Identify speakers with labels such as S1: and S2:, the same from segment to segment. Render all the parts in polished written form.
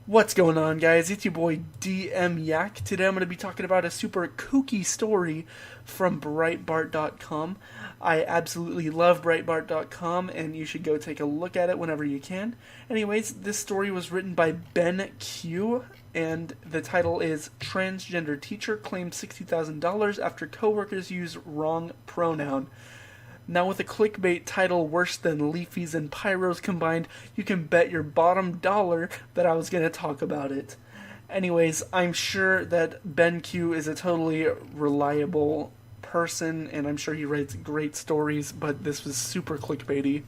S1: What's going on, guys? It's your boy DM Yak. Today I'm going to be talking about a super kooky story from Breitbart.com. I absolutely love Breitbart.com, and you should go take a look at it whenever you can. Anyways, this story was written by Ben Q, and the title is Transgender Teacher Claims $60,000 After Coworkers Use Wrong Pronoun. Now, with a clickbait title worse than Leafies and Pyros combined, you can bet your bottom dollar that I was going to talk about it. Anyways, I'm sure that Ben Q is a totally reliable person, and I'm sure he writes great stories, but this was super clickbaity.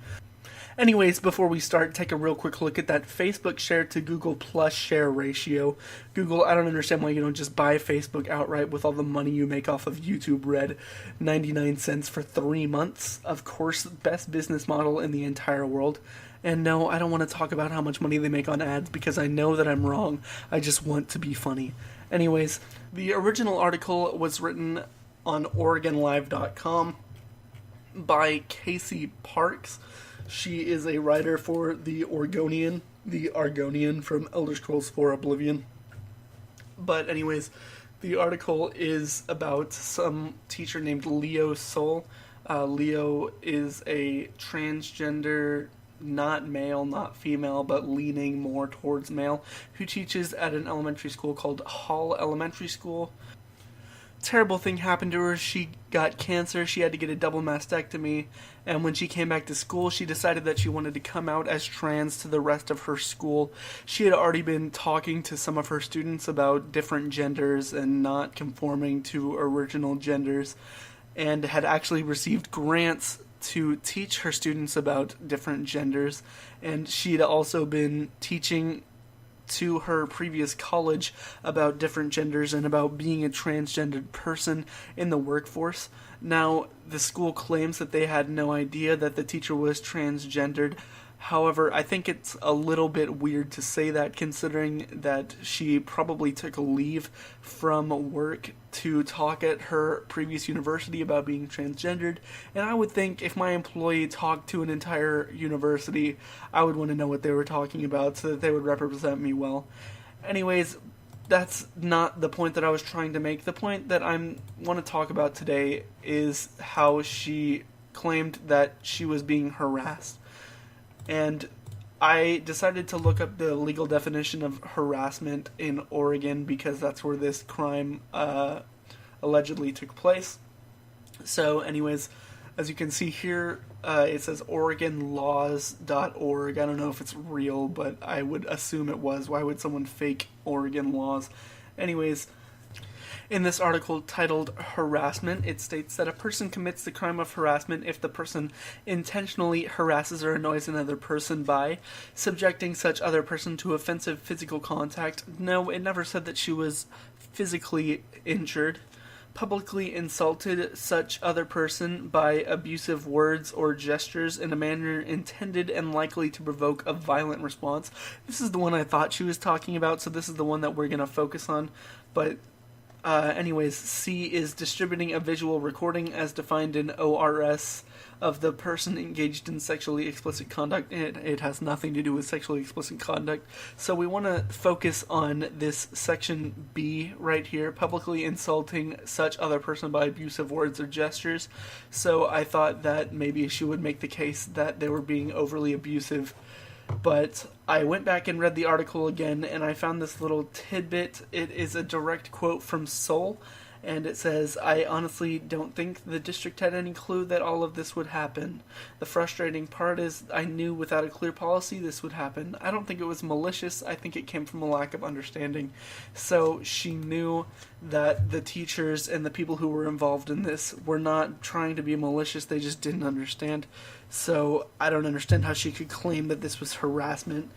S1: Anyways, before we start, take a real quick look at that Facebook share to Google Plus share ratio. Google, I don't understand why you don't just buy Facebook outright with all the money you make off of YouTube Red. 99 cents for 3 months. Of course, best business model in the entire world. And no, I don't want to talk about how much money they make on ads because I know that I'm wrong. I just want to be funny. Anyways, the original article was written on OregonLive.com by Casey Parks. She is a writer for the Argonian from Elder Scrolls 4 Oblivion. But anyways, the article is about some teacher named Leo Soul. Leo is a transgender, not male, not female, but leaning more towards male, who teaches at an elementary school called Hall Elementary School. Terrible thing happened to her. She got cancer. She had to get a double mastectomy. And when she came back to school, she decided that she wanted to come out as trans to the rest of her school. She had already been talking to some of her students about different genders and not conforming to original genders, and had actually received grants to teach her students about different genders. And she'd also been teaching to her previous college about different genders and about being a transgendered person in the workforce. Now, the school claims that they had no idea that the teacher was transgendered. However, I think it's a little bit weird to say that, considering that she probably took a leave from work to talk at her previous university about being transgendered. And I would think if my employee talked to an entire university, I would want to know what they were talking about so that they would represent me well. Anyways, that's not the point that I was trying to make. The point that I want to talk about today is how she claimed that she was being harassed. And I decided to look up the legal definition of harassment in Oregon because that's where this crime allegedly took place. So anyways, as you can see here, it says OregonLaws.org. I don't know if it's real, but I would assume it was. Why would someone fake Oregon laws? Anyways, in this article titled Harassment, it states that a person commits the crime of harassment if the person intentionally harasses or annoys another person by subjecting such other person to offensive physical contact. No, it never said that she was physically injured. Publicly insulted such other person by abusive words or gestures in a manner intended and likely to provoke a violent response. This is the one I thought she was talking about, so this is the one that we're going to focus on. But anyways, C is distributing a visual recording as defined in ORS of the person engaged in sexually explicit conduct. It has nothing to do with sexually explicit conduct. So we want to focus on this section B right here, publicly insulting such other person by abusive words or gestures. So I thought that maybe she would make the case that they were being overly abusive. But I went back and read the article again, and I found this little tidbit. It is a direct quote from Soul, and it says, "I honestly don't think the district had any clue that all of this would happen. The frustrating part is I knew without a clear policy this would happen. I don't think it was malicious. I think it came from a lack of understanding." So she knew that the teachers and the people who were involved in this were not trying to be malicious. They just didn't understand. So I don't understand how she could claim that this was harassment.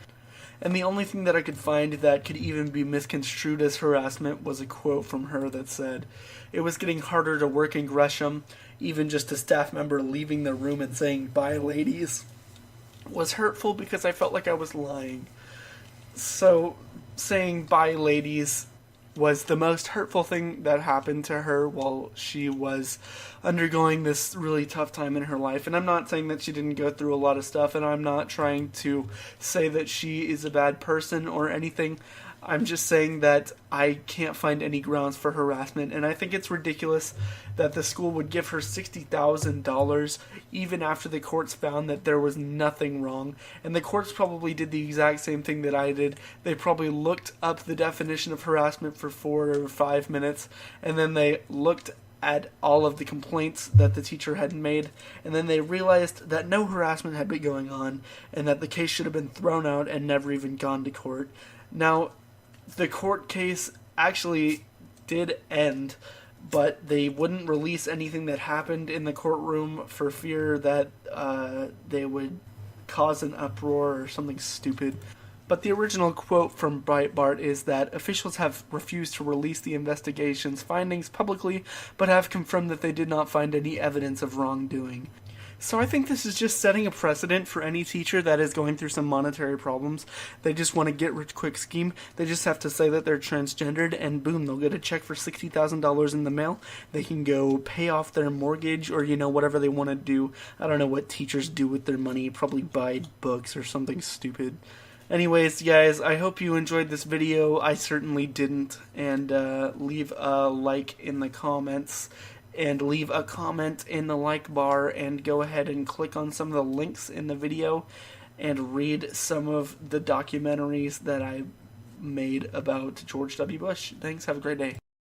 S1: And the only thing that I could find that could even be misconstrued as harassment was a quote from her that said, "It was getting harder to work in Gresham. Even just a staff member leaving the room and saying, 'Bye, ladies,' was hurtful because I felt like I was lying." So saying "bye, ladies" was the most hurtful thing that happened to her while she was undergoing this really tough time in her life. And I'm not saying that she didn't go through a lot of stuff, and I'm not trying to say that she is a bad person or anything. I'm just saying that I can't find any grounds for harassment, and I think it's ridiculous that the school would give her $60,000 even after the courts found that there was nothing wrong. And the courts probably did the exact same thing that I did. They probably looked up the definition of harassment for 4 or 5 minutes, and then they looked at all of the complaints that the teacher had made, and then they realized that no harassment had been going on, and that the case should have been thrown out and never even gone to court. Now, the court case actually did end, but they wouldn't release anything that happened in the courtroom for fear that they would cause an uproar or something stupid. But the original quote from Breitbart is that officials have refused to release the investigation's findings publicly, but have confirmed that they did not find any evidence of wrongdoing. So I think this is just setting a precedent for any teacher that is going through some monetary problems. They just want to get rich quick scheme. They just have to say that they're transgendered, and boom, they'll get a check for $60,000 in the mail. They can go pay off their mortgage, or whatever they want to do. I don't know what teachers do with their money. Probably buy books or something stupid. Anyways, guys, I hope you enjoyed this video. I certainly didn't. And leave a like in the comments, and leave a comment in the like bar, and go ahead and click on some of the links in the video and read some of the documentaries that I made about George W. Bush. Thanks, have a great day.